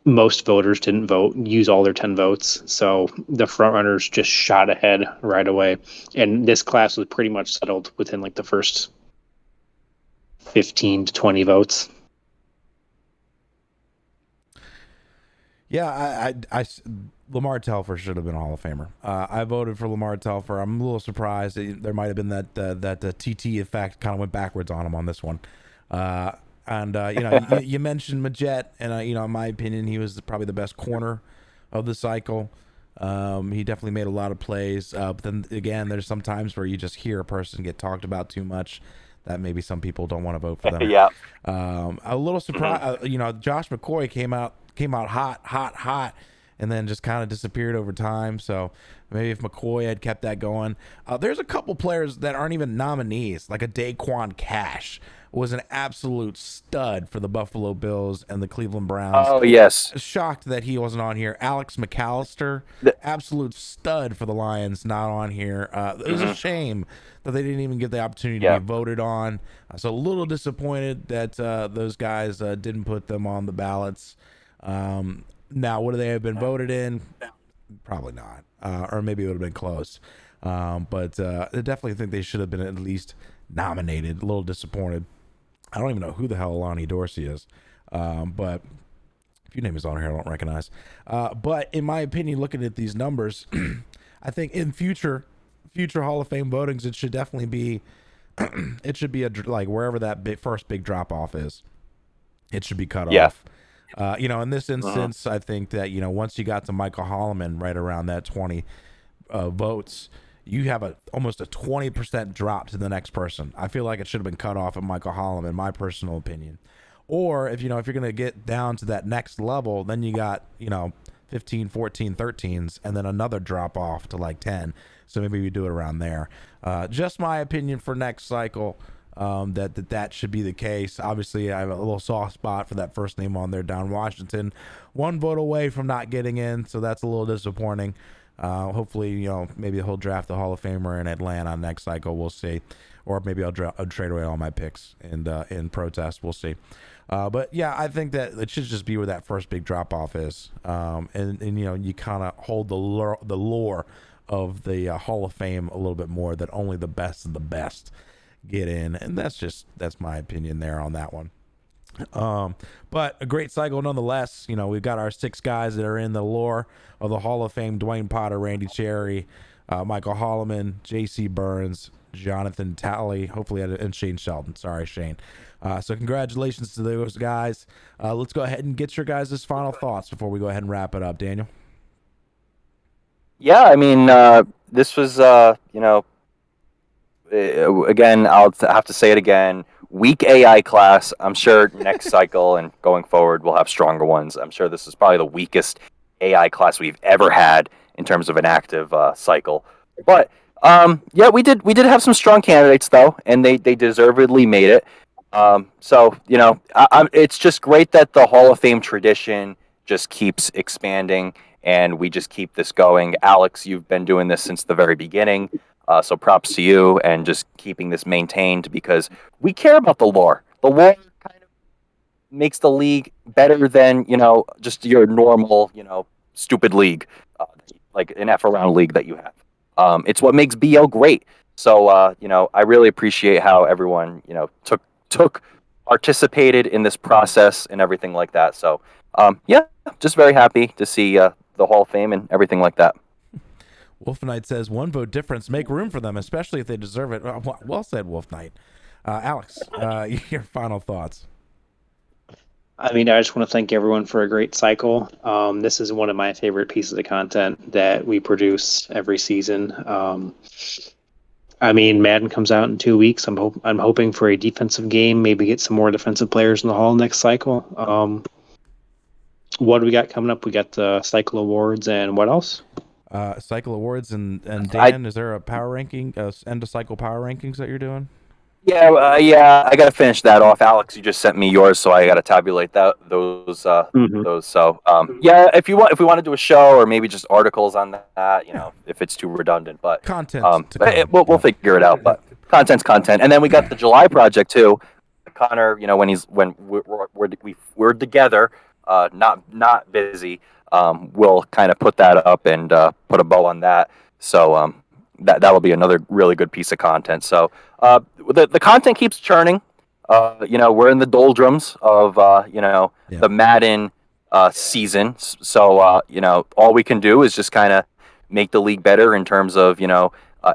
Most voters didn't use all their 10 votes, so the front runners just shot ahead right away, and this class was pretty much settled within like the first 15 to 20 votes. Yeah, I Lamar Telfer should have been a Hall of Famer. I voted for Lamar Telfer. I'm a little surprised there might have been that TT effect kind of went backwards on him on this one. And you mentioned Majet, and in my opinion, he was probably the best corner of the cycle. He definitely made a lot of plays. But then again, there's some times where you just hear a person get talked about too much that maybe some people don't want to vote for them. Yeah. A little surprised. Josh McCoy came out hot, and then just kind of disappeared over time. So maybe if McCoy had kept that going. There's a couple players that aren't even nominees, like a Daquan Cash was an absolute stud for the Buffalo Bills and the Cleveland Browns. Oh, yes. Shocked that he wasn't on here. Alex McAllister, absolute stud for the Lions, not on here. It was a shame that they didn't even get the opportunity to be voted on. So a little disappointed that those guys didn't put them on the ballots. Now, would they have been voted in? Probably not. Or maybe it would have been close. But I definitely think they should have been at least nominated. A little disappointed. I don't even know who the hell Lonnie Dorsey is. But a few names on here I don't recognize. But in my opinion, looking at these numbers, I think in future Hall of Fame votings, it should definitely be like wherever that first big drop off is, it should be cut off. In this instance, I think that, once you got to Michael Holloman right around that 20 votes, you have almost a 20% drop to the next person. I feel like it should have been cut off at Michael Holloman, in my personal opinion. Or if you're going to get down to that next level, then you got, 15, 14, 13s, and then another drop off to like 10. So maybe we do it around there. Just my opinion for next cycle. That should be the case. Obviously, I have a little soft spot for that first name on there, Don Washington. 1 vote away from not getting in, so that's a little disappointing. Hopefully, maybe he'll draft the Hall of Famer in Atlanta next cycle. We'll see. Or maybe I'll trade away all my picks in protest. We'll see. But yeah, I think that it should just be where that first big drop off is. And you kind of hold the lore of the Hall of Fame a little bit more, that only the best of the best get in, and that's my opinion there on that one. But a great cycle nonetheless. We've got our 6 guys that are in the lore of the Hall of Fame: Dwayne Potter, Randy Cherry, Michael Holloman, J.C. Burns, Jonathan Talley, hopefully, and Shane Shelton. Sorry, Shane. So congratulations to those guys. Let's go ahead and get your guys' final thoughts before we go ahead and wrap it up. Daniel? Yeah, I mean, this was, again, I'll have to say it again, weak AI class. I'm sure next cycle and going forward we'll have stronger ones. I'm sure this is probably the weakest AI class we've ever had in terms of an active cycle. But yeah, we did have some strong candidates though, and they deservedly made it. So it's just great that the Hall of Fame tradition just keeps expanding, and we just keep this going. Alex, you've been doing this since the very beginning, so props to you, and just keeping this maintained because we care about the lore. The lore kind of makes the league better than just your normal stupid league, like an F around league that you have. It's what makes BL great. So I really appreciate how everyone took participated in this process and everything like that. So yeah, just very happy to see the Hall of Fame and everything like that. Wolf Knight says 1 vote difference. Make room for them, especially if they deserve it. Well said, Wolf Knight. Alex, your final thoughts. I mean, I just want to thank everyone for a great cycle. This is one of my favorite pieces of content that we produce every season. I mean, Madden comes out in 2 weeks. I'm hoping for a defensive game, maybe get some more defensive players in the Hall next cycle. What do we got coming up? We got the cycle awards and what else? Cycle awards and Dan, is there a power ranking, end of cycle power rankings that you're doing? Yeah, I got to finish that off. Alex, you just sent me yours, so I got to tabulate those. So, yeah, if we want to do a show or maybe just articles on that, if it's too redundant, but content. We'll figure it out. But content's content, and then we got the July project too. Connor, when we're together, not busy, we'll kind of put that up and put a bow on that. So that'll be another really good piece of content. So the content keeps churning. We're in the doldrums of the Madden season. So all we can do is just kind of make the league better in terms of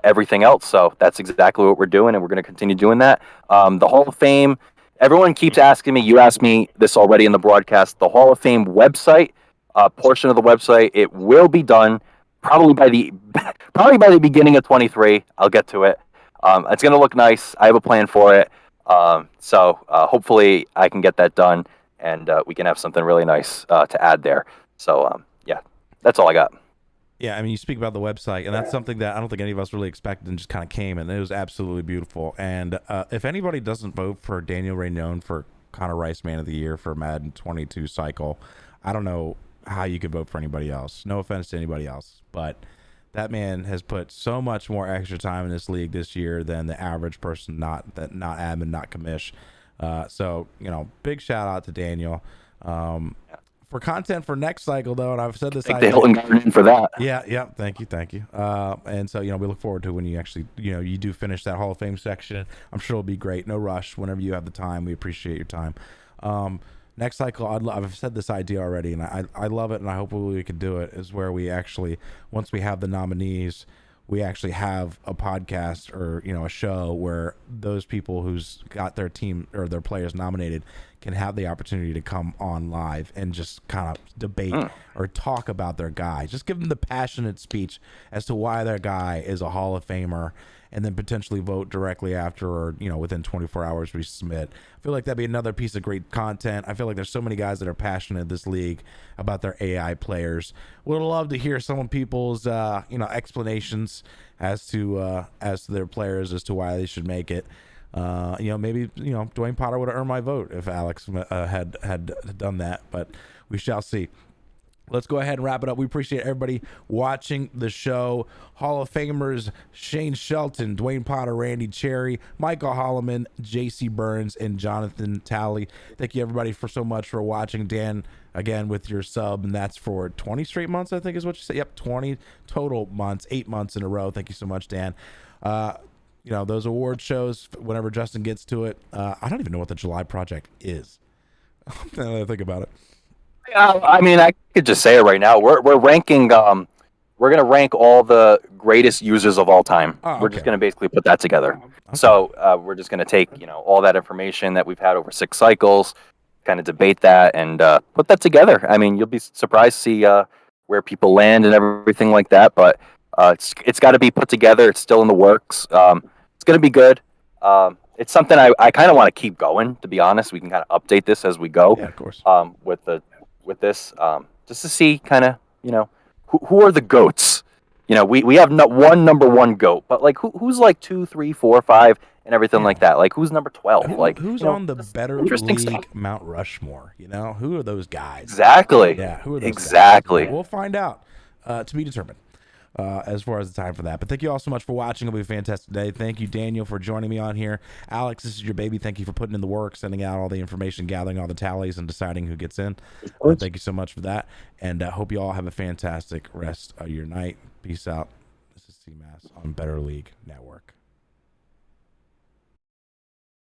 everything else. So that's exactly what we're doing, and we're going to continue doing that. The Hall of Fame. Everyone keeps asking me. You asked me this already in the broadcast. The Hall of Fame website, portion of the website, it will be done probably by the beginning of 23. I'll get to it. It's going to look nice. I have a plan for it. So hopefully I can get that done, and we can have something really nice to add there. So yeah, that's all I got. Yeah, I mean, you speak about the website, and that's something that I don't think any of us really expected and just kind of came, and it was absolutely beautiful. And if anybody doesn't vote for Daniel Raynon for Connor Rice Man of the Year for Madden 22 cycle, I don't know how you could vote for anybody else. No offense to anybody else, but that man has put so much more extra time in this league this year than the average person, not admin, not commish. So, big shout out to Daniel. For content for next cycle, though, and I've said this, Thank the Hilton Garden for that. Yeah, thank you. And so, we look forward to when you actually, you do finish that Hall of Fame section. I'm sure it'll be great. No rush. Whenever you have the time, we appreciate your time. Next cycle, I've said this idea already, and I love it, and I hope we can do it, is where we actually, once we have the nominees, we actually have a podcast or a show where those people who's got their team or their players nominated can have the opportunity to come on live and just kind of debate or talk about their guy. Just give them the passionate speech as to why their guy is a Hall of Famer, and then potentially vote directly after or within 24 hours we submit. I feel like that'd be another piece of great content. I feel like there's so many guys that are passionate in this league about their AI players. Would love to hear some people's explanations as to their players, as to why they should make it. Maybe Dwayne Potter would have earned my vote if Alex had done that, but we shall see. Let's go ahead and wrap it up. We appreciate everybody watching the show. Hall of Famers Shane Shelton, Dwayne Potter, Randy Cherry, Michael Holloman, JC Burns, and Jonathan Talley. Thank you, everybody, for so much for watching. Dan, again, with your sub, and that's for 20 straight months, I think is what you said. Yep, 20 total months, 8 months in a row. Thank you so much, Dan. Those award shows, whenever Justin gets to it, I don't even know what the July project is. Now that I think about it. I mean, I could just say it right now. We're ranking. We're gonna rank all the greatest users of all time. Oh, okay. We're just gonna basically put that together. Okay. So we're just gonna take all that information that we've had over 6 cycles, kind of debate that and put that together. I mean, you'll be surprised to see where people land and everything like that. But it's got to be put together. It's still in the works. It's gonna be good. It's something I kind of want to keep going. To be honest, we can kind of update this as we go. Yeah, of course. With this, just to see kind of you know, who are the goats? You know, we have one number one goat, but like who's like 2, 3, 4, 5, and everything like that. Like who's number 12? Like who's you know, on the Better interesting League stuff. Mount Rushmore? You know, who are those guys? Exactly. Yeah, who are those exactly. guys? We'll find out to be determined. As far as the time for that. But thank you all so much for watching. It'll be fantastic today. Thank you, Daniel, for joining me on here. Alex, this is your baby. Thank you for putting in the work, sending out all the information, gathering all the tallies, and deciding who gets in. Thank you so much for that. And hope you all have a fantastic rest of your night. Peace out. This is CMass on Better League Network.